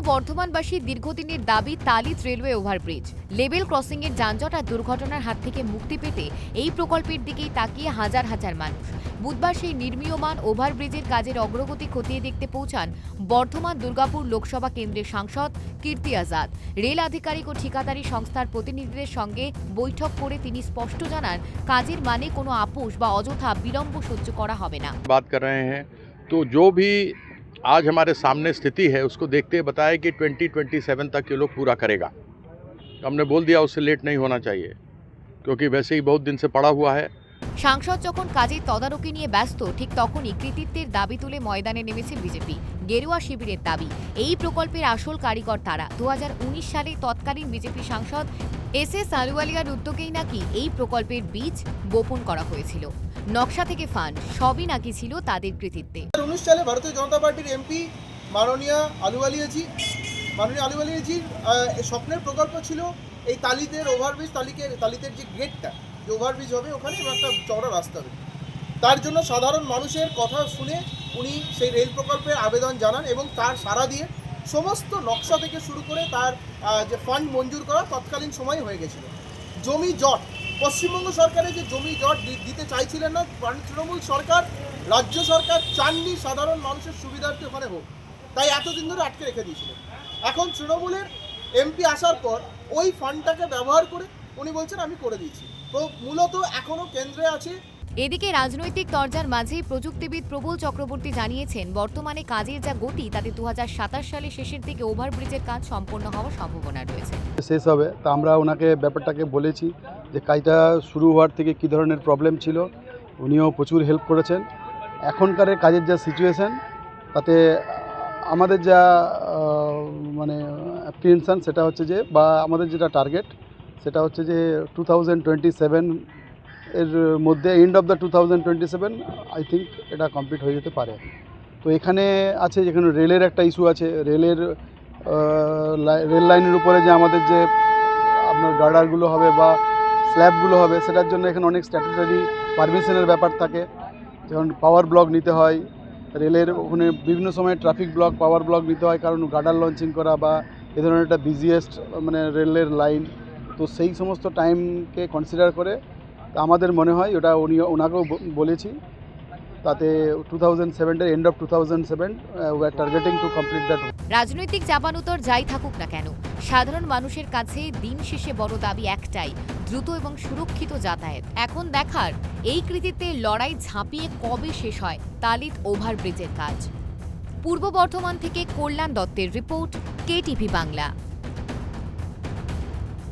বর্ধমানবাসীর দীর্ঘদিনের দাবি তালিত railway overbridge. Level ক্রসিংয়ের যানজট আর দুর্ঘটনার হাত থেকে মুক্তি পেতে এই প্রকল্পের দিকেই তাকিয়ে হাজার হাজার মানুষ। বুধবার সেই নির্মীয়মান ওভারব্রিজের কাজের অগ্রগতি খতিয়ে দেখতে পৌঁছান বর্ধমান দুর্গাপুর লোকসভা কেন্দ্রের সাংসদ কীর্তি আজাদ। রেল আধিকারিক ও ঠিকাদারি সংস্থার প্রতিনিধিদের সঙ্গে বৈঠক করে তিনি স্পষ্ট জানান, কাজের মানে কোনো আপোষ বা অযথা বিলম্ব সহ্য করা হবে না। बात कर रहे हैं तो जो भी आज हमारे सामने स्थिति है उसको देखते हुए बताया कि 2027 तक ये लोग पूरा करेगा। हमने बोल दिया उससे लेट नहीं होना चाहिए क्योंकि वैसे ही बहुत दिन से पड़ा हुआ है। সাংসদ যখন কাজের তদারকি নিয়ে ব্যস্ত, ঠিক তখনই কৃতিত্বের দাবি তুলে ময়দানে নেমেছে বিজেপি। গেরুয়া শিবিরের দাবি, এই প্রকল্পের আসল কারিগর তারা। 2019 সালে তৎকালীন বিজেপি সাংসদ এস আলুওয়ালিয়ার উদ্যোগেই নাকি এই প্রকল্পের বীজ বপন করা হয়েছিল। নকশা থেকে ফান্ড সবই নাকি ছিল তাদের কৃতিত্বে। 2019 সালে ভারতীয় জনতা পার্টির এমপি মাননীয় আলুওয়ালিয়াজির স্বপ্নের প্রকল্প ছিল এই তালিতের ওভারব্রিজ, তালিতের যে গেটটা, যে ওভারব্রিজ হবে ওখানে একটা চওড়া রাস্তা হবে। তার জন্য সাধারণ মানুষের কথা শুনে উনি সেই রেল প্রকল্পের আবেদন জানান এবং তার সাড়া দিয়ে সমস্ত নকশা থেকে শুরু করে তার যে ফান্ড মঞ্জুর করা তৎকালীন সময় হয়ে গেছিল। জমি জট, পশ্চিমবঙ্গ সরকারের যে জমি জট দিতে চাইছিলেন না তৃণমূল সরকার, রাজ্য সরকার চাননি সাধারণ মানুষের সুবিধার্থে ওখানে হোক, তাই এতদিন ধরে আটকে রেখে দিয়েছিলেন। এখন তৃণমূলের এমপি আসার পর ওই ফান্ডটাকে ব্যবহার করে উনি বলছেন আমি করে দিয়েছি। তো মূলত এখনও কেন্দ্রে আছে। এদিকে রাজনৈতিক তরজার মাঝেই প্রযুক্তিবিদ প্রবল চক্রবর্তী জানিয়েছেন, বর্তমানে কাজের যা গতি তাতে 2027 সালের শেষের দিকে ওভারব্রিজের কাজ সম্পন্ন হওয়ার সম্ভাবনা রয়েছে। শেষ হবে, তা আমরা ওনাকে ব্যাপারটাকে বলেছি যে কাজটা শুরু হওয়ার থেকে কী ধরনের প্রবলেম ছিল, উনিও প্রচুর হেল্প করেছেন। এখনকার কাজের যা সিচুয়েশান তাতে আমাদের যা মানে অ্যাপ্রিহেনশন সেটা হচ্ছে যে, বা আমাদের যেটা টার্গেট সেটা হচ্ছে যে 2027 এর মধ্যে, end of the 2027 I think এটা কমপ্লিট হয়ে যেতে পারে। তো এখানে আছে, যেখানে রেলের একটা ইস্যু আছে, রেল লাইনের উপরে যে আমাদের যে আপনার গার্ডারগুলো হবে বা স্ল্যাবগুলো হবে, সেটার জন্য এখানে অনেক স্ট্যাটুটারি পারমিশনের ব্যাপার থাকে। যেমন পাওয়ার ব্লক নিতে হয় রেলের, ওখানে বিভিন্ন সময় ট্রাফিক ব্লক, পাওয়ার ব্লক নিতে হয়, কারণ গার্ডার লঞ্চিং করা বা এ ধরনের একটা বিজিয়েস্ট মানে রেলের লাইন। তো সেই সমস্ত টাইমকে কনসিডার করে আমাদের মনে হয় ওটা ওনাকেও বলেছি, তাতে 2007 end of 2007 we are targeting to complete that. রাজনৈতিক চাপানুতর যাই থাকুক না কেন, সাধারণ মানুষের কাছে দিন শেষে বড় দাবি একটাই, দ্রুত এবং সুরক্ষিত যাতায়াত। এখন দেখার এই কৃতিত্বের লড়াই ঝাঁপিয়ে কবে শেষ হয় তালিত ওভারব্রিজের কাজ। পূর্ব বর্ধমান থেকে কল্যাণ দত্তের রিপোর্ট, KTV বাংলা।